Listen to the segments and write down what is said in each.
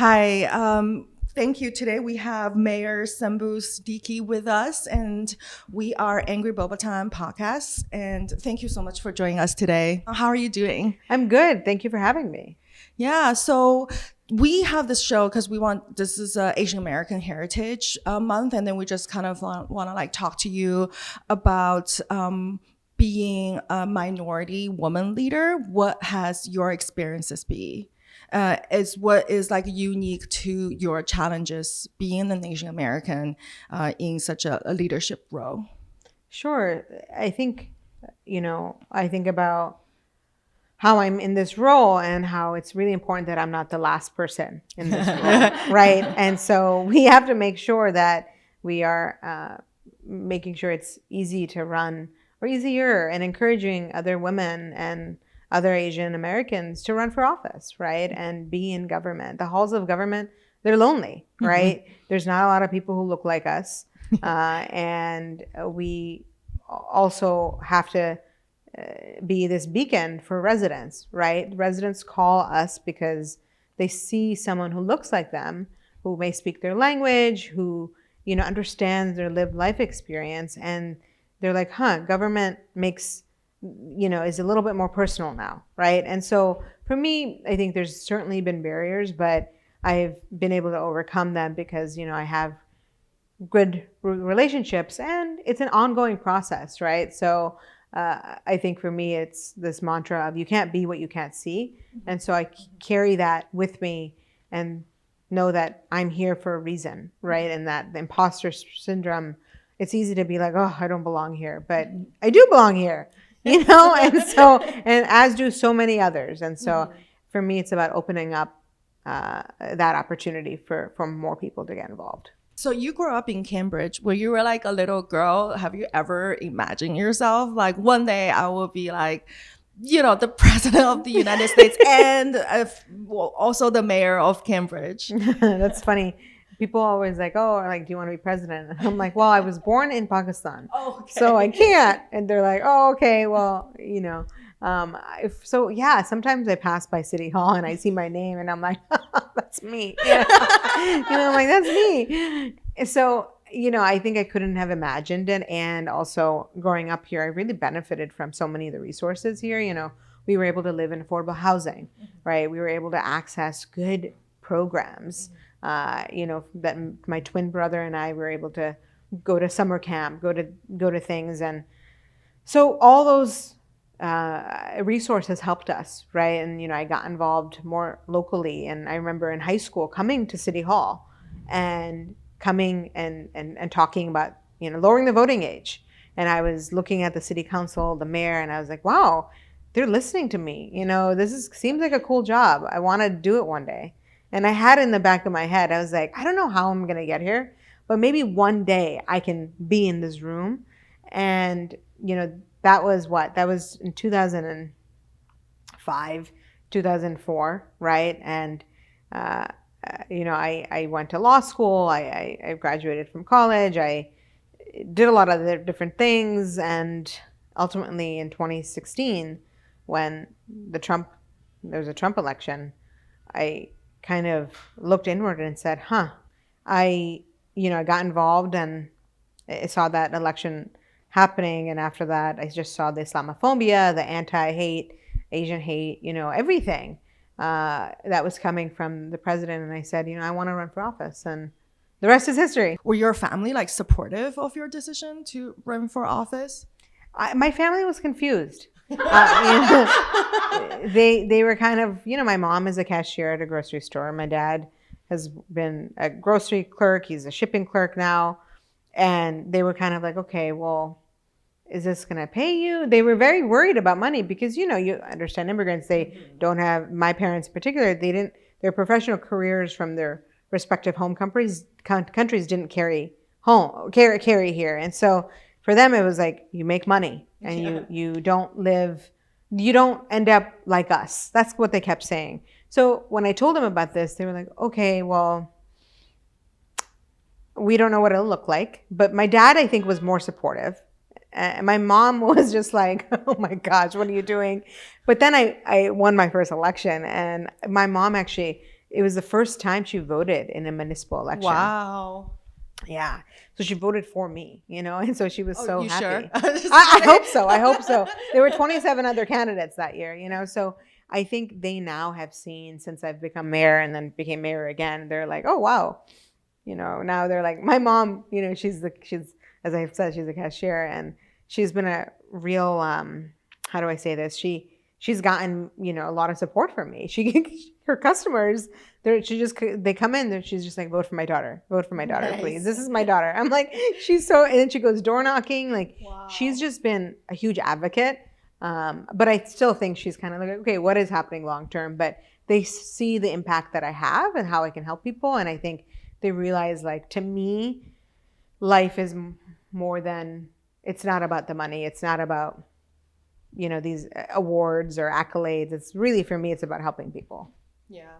Hi. Thank you. Today we have Mayor Sumbul Siddiqui with us, and we are Angry Boba Time podcast. And thank you so much for joining us today. How are you doing? I'm good. Thank you for having me. Yeah. So we have this show because this is Asian American Heritage Month, and then we just kind of want to like talk to you about being a minority woman leader. What has your experiences been? Is what is like unique to your challenges being an Asian American in such a leadership role? Sure. I think about how I'm in this role and how it's really important that I'm not the last person in this role, right? And so we have to make sure that we are making sure it's easy to run or easier and encouraging other women and other Asian Americans to run for office, right? And be in government. The halls of government, they're lonely, right? Mm-hmm. There's not a lot of people who look like us. And we also have to be this beacon for residents, right? Residents call us because they see someone who looks like them, who may speak their language, who, understands their lived life experience. And they're like, government is a little bit more personal now, right? And so for me, I think there's certainly been barriers, but I've been able to overcome them because, I have good relationships and it's an ongoing process, right? So I think for me, it's this mantra of you can't be what you can't see. And so I carry that with me and know that I'm here for a reason, right? And that the imposter syndrome, it's easy to be like, oh, I don't belong here, but I do belong here. And as do so many others. And so for me, it's about opening up that opportunity for more people to get involved. So you grew up in Cambridge. When you were like a little girl, have you ever imagined yourself like one day I will be like, the president of the United States and also the mayor of Cambridge? That's funny. People always like, do you want to be president? And I'm like, well, I was born in Pakistan, so I can't. And they're like, oh, okay, well, sometimes I pass by City Hall and I see my name and I'm like, that's me. I'm like, that's me. So, I think I couldn't have imagined it. And also growing up here, I really benefited from so many of the resources here. We were able to live in affordable housing, right? We were able to access good programs. That my twin brother and I were able to go to summer camp, go to things. And so all those resources helped us, right? And, I got involved more locally. And I remember in high school coming to City Hall and coming and talking about, lowering the voting age. And I was looking at the city council, the mayor, and I was like, wow, they're listening to me. Seems like a cool job. I want to do it one day. And I had in the back of my head, I was like, I don't know how I'm going to get here, but maybe one day I can be in this room. And, that was in 2005, 2004, right? And, I went to law school. I graduated from college. I did a lot of the different things. And ultimately in 2016, when there was a Trump election, I kind of looked inward and said, I got involved and I saw that election happening. And after that, I just saw the Islamophobia, the anti-hate, Asian hate, everything that was coming from the president. And I said, I want to run for office. And the rest is history. Were your family like supportive of your decision to run for office? My family was confused. They were kind of, my mom is a cashier at a grocery store. My dad has been a grocery clerk. He's a shipping clerk now. And they were kind of like, okay, well, is this going to pay you? They were very worried about money because, you understand immigrants, they don't have, my parents in particular, their professional careers from their respective home countries didn't carry here. And so for them, it was like, you make money and you don't end up like us. That's what they kept saying. So when I told them about this, they were like, okay, well, we don't know what it'll look like. But my dad, I think, was more supportive. And my mom was just like, oh my gosh, what are you doing? But then I won my first election, and my mom actually it was the first time she voted in a municipal election. Wow. Yeah. So she voted for me, and so she was so you happy. sure? I hope so. I hope so. There were 27 other candidates that year, so I think they now have seen, since I've become mayor and then became mayor again, they're like, oh, wow. Now they're like, my mom, she's as I've said, she's a cashier, and she's been a real, how do I say this? She's gotten, a lot of support from me. Her customers, they come in, she's just like, vote for my daughter, nice. Please. This is my daughter. I'm like, and then she goes door knocking. Like, wow. She's just been a huge advocate. But I still think she's kind of like, okay, what is happening long term? But they see the impact that I have and how I can help people. And I think they realize, like, to me, life is more than, it's not about the money. It's not about, these awards or accolades. It's really, for me, it's about helping people. Yeah.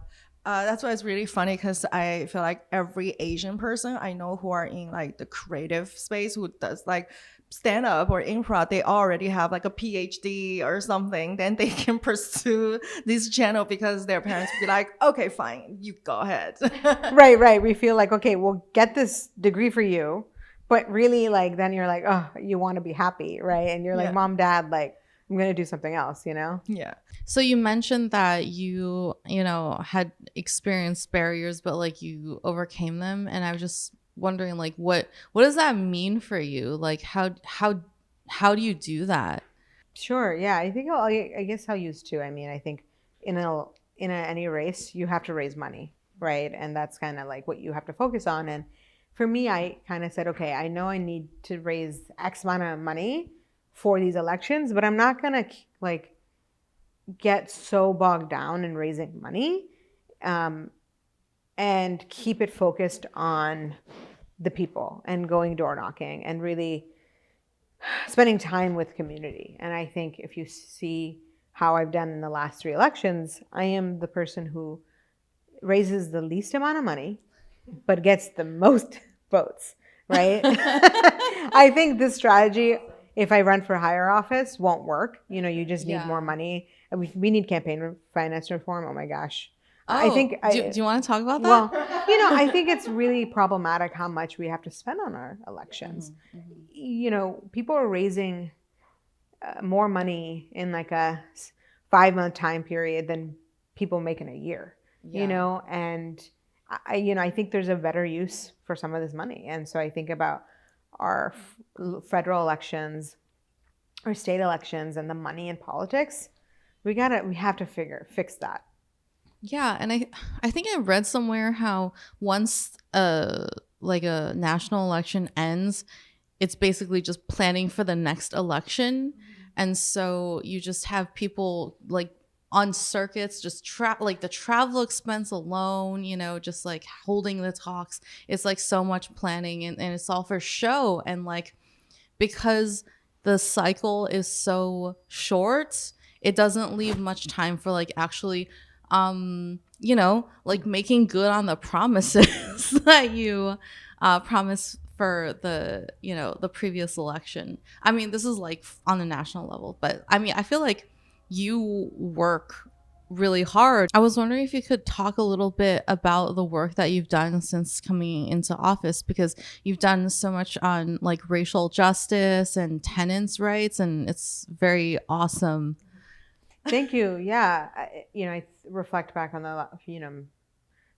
That's why it's really funny, because I feel like every Asian person I know who are in like the creative space, who does like stand up or improv, they already have like a PhD or something. Then they can pursue this channel because their parents be like, okay, fine, you go ahead. Right. We feel like, okay, we'll get this degree for you. But really, like, then you're like, oh, you want to be happy, right? And you're like, Mom, Dad, like, I'm going to do something else, Yeah. So you mentioned that you had experienced barriers, but like you overcame them. And I was just wondering, like, what does that mean for you? Like, how do you do that? Sure. Yeah. I think I guess how used to. I mean, I think in any race, you have to raise money, right? And that's kind of like what you have to focus on. And for me, I kind of said, okay, I know I need to raise X amount of money for these elections, but I'm not going to like get so bogged down in raising money, and keep it focused on the people and going door knocking and really spending time with community. And I think if you see how I've done in the last 3 elections, I am the person who raises the least amount of money, but gets the most votes, right? I think this strategy, if I run for higher office, won't work. You just need more money. We need campaign finance reform. Oh my gosh. Oh, I think. Do you want to talk about that? Well, I think it's really problematic how much we have to spend on our elections. Mm-hmm. People are raising more money in like a 5-month time period than people make in a year. And I think there's a better use for some of this money. And so I think about our federal elections or state elections and the money in politics. We have to fix that. Yeah, and I think I read somewhere how once like a national election ends, it's basically just planning for the next election. And so you just have people like on circuits, just like the travel expense alone, just like holding the talks. It's like so much planning, and it's all for show. And like, because the cycle is so short, it doesn't leave much time for like actually like making good on the promises that you promised for the previous election. I mean, this is like on the national level, but I mean, I feel like you work really hard. I was wondering if you could talk a little bit about the work that you've done since coming into office, because you've done so much on like racial justice and tenants' rights, and it's very awesome. Thank you. Yeah. I reflect back on the,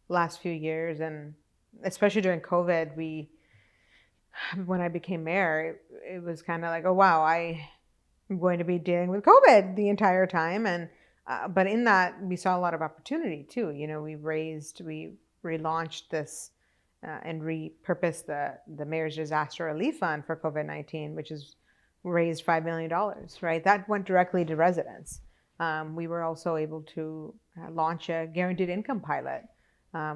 last few years, and especially during COVID, when I became mayor, it was kind of like, oh, wow, I'm going to be dealing with COVID the entire time. And, but in that, we saw a lot of opportunity too. We relaunched this and repurposed the Mayor's Disaster Relief Fund for COVID-19, which has raised $5 million, right? That went directly to residents. We were also able to launch a guaranteed income pilot,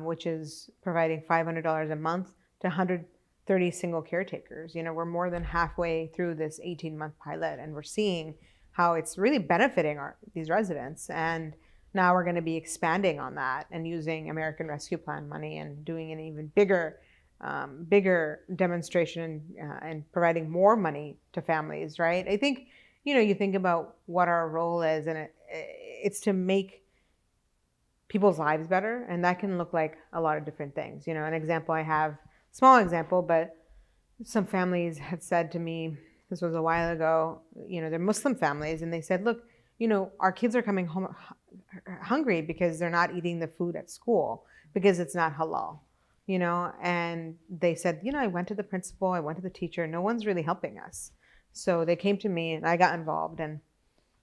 which is providing $500 a month to 130 single caretakers. We're more than halfway through this 18-month pilot, and we're seeing how it's really benefiting these residents. And now we're going to be expanding on that and using American Rescue Plan money and doing an even bigger demonstration and providing more money to families, right? I think, you think about what our role is, and it's to make people's lives better. And that can look like a lot of different things. You know, an example I have, small example, but some families had said to me, this was a while ago, you know, they're Muslim families, and they said, look, you know, our kids are coming home hungry because they're not eating the food at school because it's not halal, you know. And they said, you know, I went to the principal, I went to the teacher, no one's really helping us. So they came to me and I got involved, and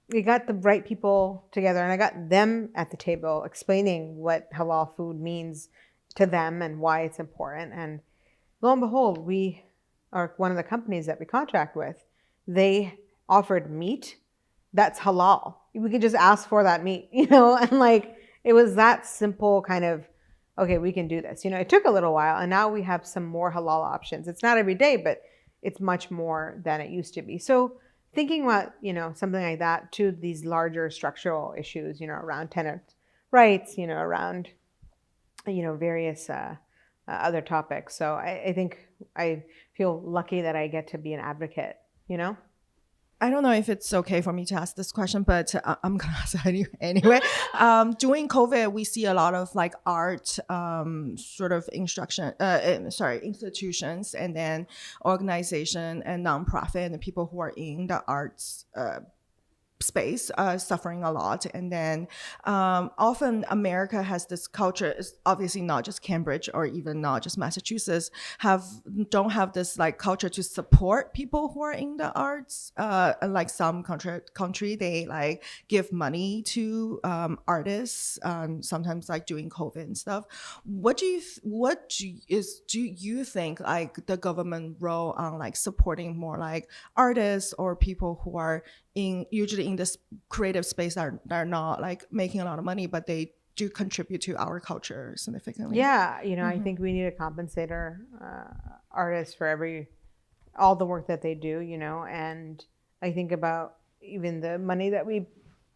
we got the right people together, and I got them at the table explaining what halal food means to them and why it's important. And lo and behold, we are one of the companies that we contract with. They offered meat that's halal. We could just ask for that meat, you know, and like it was that simple kind of, okay, we can do this. You know, it took a little while, and now we have some more halal options. It's not every day, but it's much more than it used to be. So thinking about, you know, something like that to these larger structural issues, you know, around tenant rights, you know, around, you know, various other topics. So I think I feel lucky that I get to be an advocate, you know? I don't know if it's okay for me to ask this question, but I'm gonna ask it anyway. During COVID, we see a lot of like art sort of institutions, and then organization and nonprofit and the people who are in the arts space suffering a lot. And then often America has this culture, is obviously not just Cambridge or even not just Massachusetts, don't have this like culture to support people who are in the arts. Like some country they like give money to artists, sometimes like during COVID and stuff. Do you think like the government role on like supporting more like artists or people who are usually in this creative space that are not like making a lot of money, but they do contribute to our culture significantly? Yeah, you know, I think we need to compensate our artists for all the work that they do, you know. And I think about even the money that we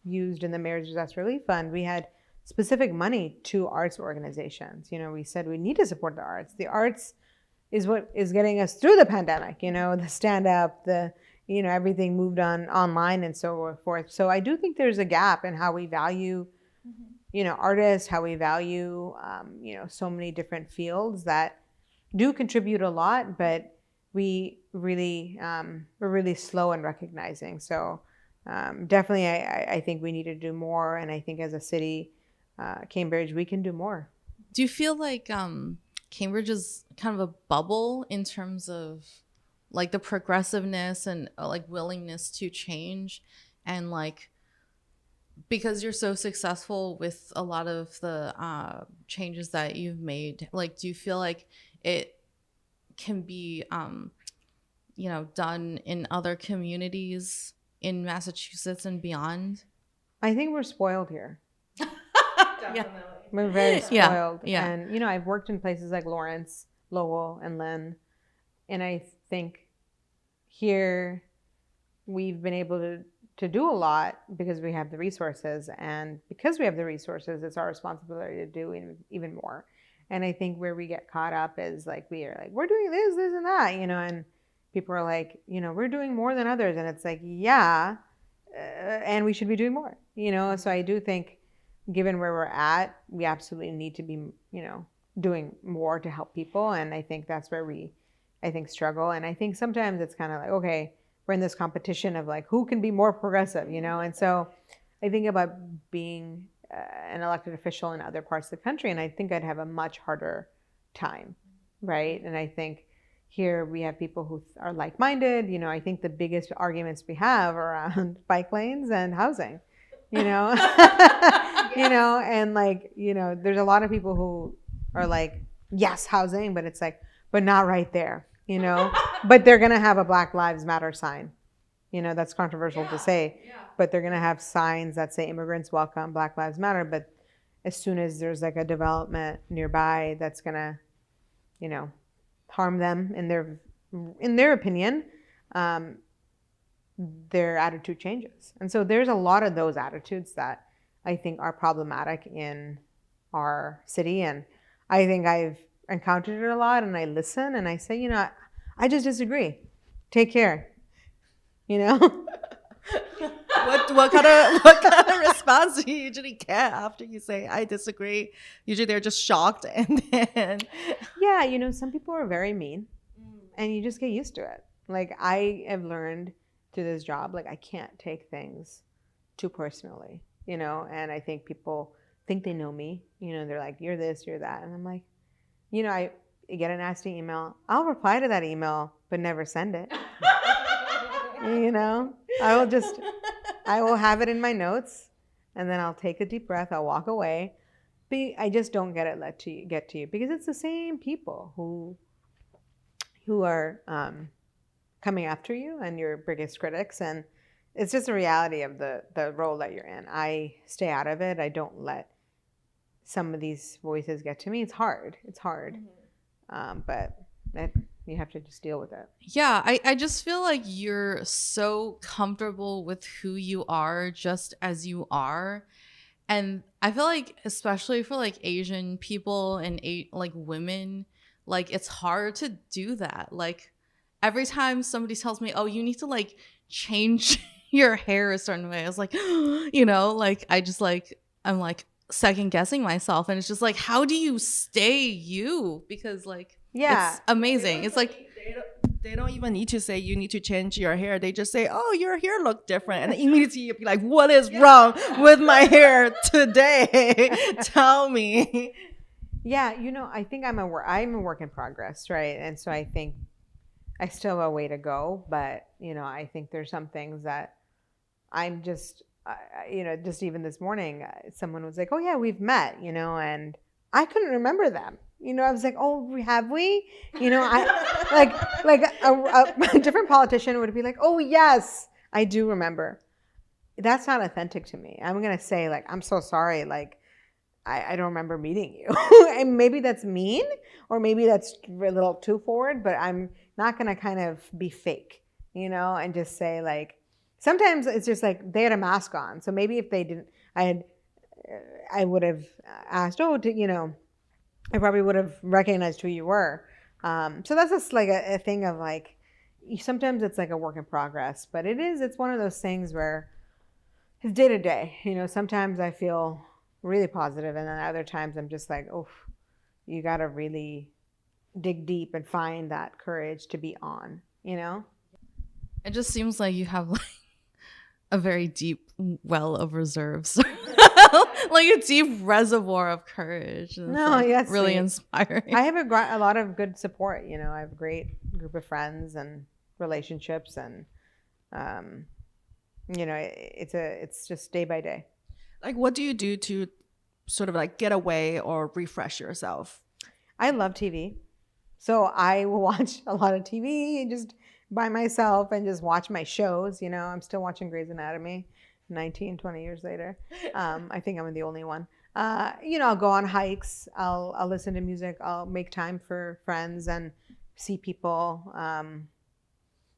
used in the Mayor's Disaster Relief Fund. We had specific money to arts organizations. You know, we said we need to support the arts. The arts is what is getting us through the pandemic, you know, the stand-up, you know, everything moved on online and so forth. So I do think there's a gap in how we value, you know, artists, how we value, you know, so many different fields that do contribute a lot, but we're really slow in recognizing. So definitely, I think we need to do more. And I think as a city, Cambridge, we can do more. Do you feel like Cambridge is kind of a bubble in terms of like the progressiveness and like willingness to change, and like because you're so successful with a lot of the changes that you've made, like do you feel like it can be you know, done in other communities in Massachusetts and beyond? I think we're spoiled here. Definitely. We're very spoiled. Yeah. And, you know, I've worked in places like Lawrence, Lowell, and Lynn. And I think here we've been able to do a lot because we have the resources. And because we have the resources, it's our responsibility to do even more. And I think where we get caught up is like, we're doing this, and that, you know, and people are like, you know, we're doing more than others. And it's like, yeah, and we should be doing more, you know? So I do think given where we're at, we absolutely need to be, you know, doing more to help people. And I think that's where we struggle. And I think sometimes it's kind of like, okay, we're in this competition of like, who can be more progressive, you know? And so I think about being an elected official in other parts of the country, and I think I'd have a much harder time, right? And I think here we have people who are like-minded. You know, I think the biggest arguments we have are around bike lanes and housing, you know? You know, and like, you know, there's a lot of people who are like, yes, housing, but it's like, but not right there, you know? But they're going to have a Black Lives Matter sign. You know, that's controversial to say, but they're going to have signs that say immigrants welcome, Black Lives Matter. But as soon as there's like a development nearby that's going to, you know, harm them in their opinion, their attitude changes. And so there's a lot of those attitudes that I think are problematic in our city. And I think I've encountered it a lot, and I listen and I say, you know, I just disagree. Take care. You know? what kind of response do you usually get after you say I disagree? Usually they're just shocked, and then yeah, you know, some people are very mean, and you just get used to it. Like I have learned through this job, like I can't take things too personally, you know. And I think people think they know me, you know. They're like, you're this, you're that, and I'm like, you know, I get a nasty email, I'll reply to that email, but never send it. You know, I will have it in my notes, and then I'll take a deep breath. I'll walk away. But I just don't get to you because it's the same people who are coming after you and your biggest critics, and it's just a reality of the role that you're in. I stay out of it. I don't let some of these voices get to me. It's hard. But you have to just deal with it. Yeah, I just feel like you're so comfortable with who you are just as you are. And I feel like especially for like Asian people and like women, like it's hard to do that. Like every time somebody tells me, oh, you need to like change your hair a certain way, I was like, you know, like I'm like second guessing myself. And it's just like, how do you stay you? Because like, yeah, it's amazing. It's like they don't even need to say you need to change your hair. They just say, oh, your hair look different, and immediately you'll be like, what is wrong with my hair today? Tell me. Yeah, you know, I think I'm a work in progress, right? And so I think I still have a way to go, but you know, I think there's some things that I'm just you know, just even this morning someone was like, oh yeah, we've met, you know, and I couldn't remember them. You know, I was like, oh, have we? You know, I like a different politician would be like, oh yes, I do remember. That's not authentic to me. I'm gonna say like, I'm so sorry, like I don't remember meeting you. And maybe that's mean, or maybe that's a little too forward, but I'm not gonna kind of be fake, you know, and just say like, sometimes it's just like they had a mask on, so maybe if they didn't, I would have asked, oh, you know, I probably would have recognized who you were. So that's just like a thing of like, sometimes it's like a work in progress, but it's one of those things where it's day to day. You know, sometimes I feel really positive, and then other times I'm just like, oh, you got to really dig deep and find that courage to be on, you know? it just seems like you have like a very deep well of reserves. Like a deep reservoir of courage. And No, like yes, really sweet. inspiring. I have a lot of good support. You know, I have a great group of friends and relationships, and you know, it's just day by day. Like, what do you do to sort of like get away or refresh yourself? I love TV, so I will watch a lot of TV just by myself and just watch my shows. You know, I'm still watching Grey's Anatomy 20 years later. I think I'm the only one. You know, I'll go on hikes. I'll listen to music. I'll make time for friends and see people.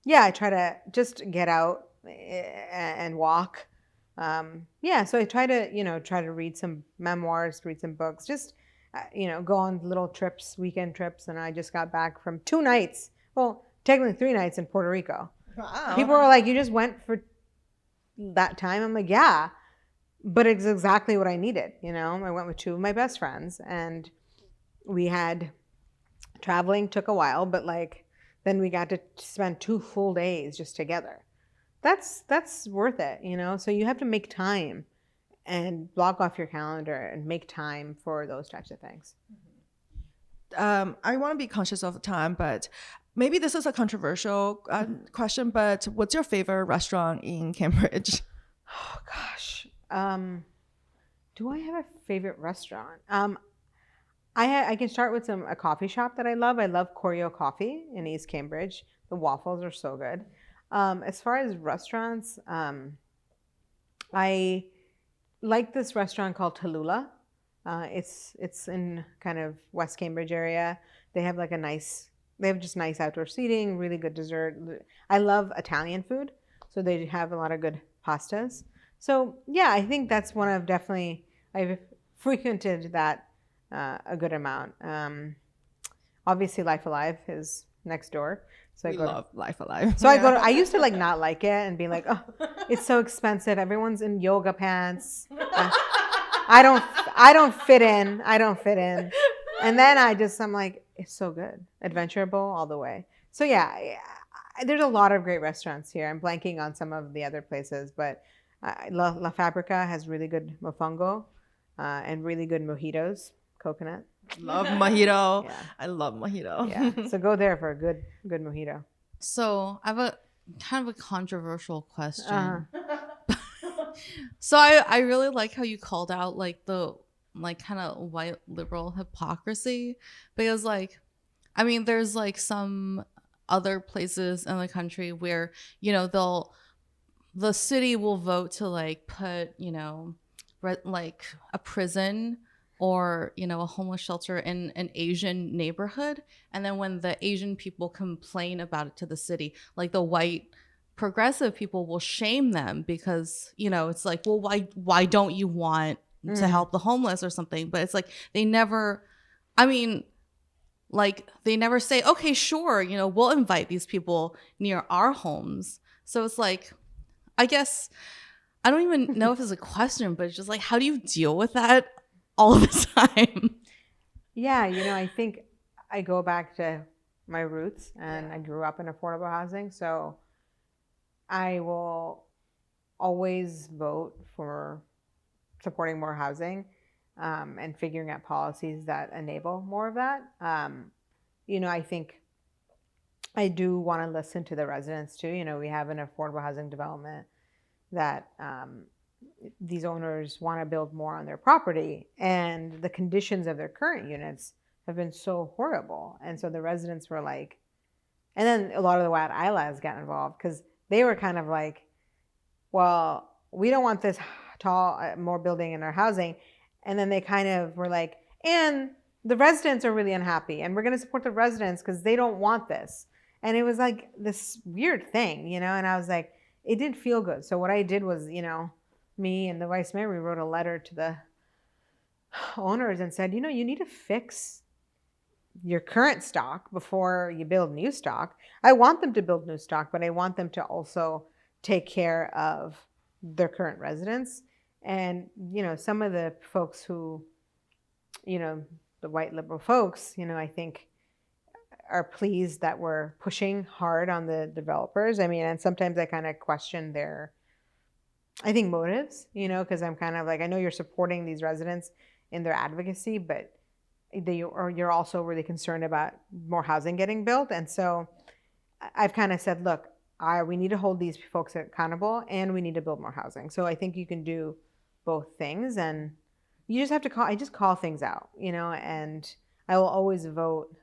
Yeah, I try to just get out and walk. Yeah, so I try to read some memoirs, read some books, just, you know, go on little trips, weekend trips. And I just got back from 2 nights. Well, technically 3 nights in Puerto Rico. Wow. People are like, you just went for that time? I'm like, yeah, but it's exactly what I needed. You know, I went with 2 of my best friends, and we had traveling took a while, but like then we got to spend 2 full days just together. That's worth it, you know? So you have to make time and block off your calendar and make time for those types of things. I want to be conscious of the time, but maybe this is a controversial question, but what's your favorite restaurant in Cambridge? Oh gosh. Do I have a favorite restaurant? I can start with a coffee shop that I love. I love Choreo Coffee in East Cambridge. The waffles are so good. As far as restaurants, I like this restaurant called Tallulah. It's in kind of West Cambridge area. They have just nice outdoor seating, really good dessert. I love Italian food, so they have a lot of good pastas. So yeah, I think that's one of I've frequented that a good amount. Obviously Life Alive is next door, So we love Life Alive. So I used to like not like it and be like, oh, it's so expensive. Everyone's in yoga pants. I don't fit in. And then I'm like, it's so good. Adventurable all the way. So yeah, there's a lot of great restaurants here. I'm blanking on some of the other places, but La Fabrica has really good mofongo and really good mojitos, coconut. Love mojito. Yeah. I love mojito. Yeah. So go there for a good mojito. So I have a kind of a controversial question. So I really like how you called out like the like kind of white liberal hypocrisy, because like, I mean, there's like some other places in the country where, you know, the city will vote to like put, you know, like a prison or, you know, a homeless shelter in an Asian neighborhood. And then when the Asian people complain about it to the city, like the white progressive people will shame them because, you know, it's like, well, why don't you want to help the homeless or something? But it's like they never, I mean, like they never say, okay, sure, you know, we'll invite these people near our homes. So it's like, I guess, I don't even know if it's a question, but it's just like, how do you deal with that all the time? Yeah, you know, I think I go back to my roots, and I grew up in affordable housing. So I will always vote for supporting more housing and figuring out policies that enable more of that. You know, I think I do want to listen to the residents too. You know, we have an affordable housing development that these owners want to build more on their property, and the conditions of their current units have been so horrible. And so the residents were like, and then a lot of the Wat Ilas got involved because they were kind of like, well, we don't want this tall, more building in our housing. And then they kind of were like, and the residents are really unhappy, and we're going to support the residents because they don't want this. And it was like this weird thing, you know, and I was like, it didn't feel good. So what I did was, you know, me and the vice mayor, we wrote a letter to the owners and said, you know, you need to fix your current stock before you build new stock. I want them to build new stock, but I want them to also take care of their current residents. And, you know, some of the folks who, you know, the white liberal folks, you know, I think are pleased that we're pushing hard on the developers. I mean, and sometimes I kind of question their, I think, motives, you know, because I'm kind of like, I know you're supporting these residents in their advocacy, but you're also really concerned about more housing getting built. And so I've kind of said, look, we need to hold these folks accountable, and we need to build more housing. So I think you can do both things, and you just have to I just call things out, you know, and I will always vote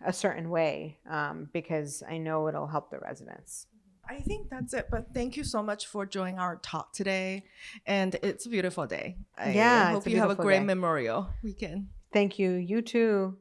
a certain way because I know it'll help the residents. I think that's it. But thank you so much for joining our talk today. And it's a beautiful day. I hope you have a great Memorial weekend. Thank you. You too.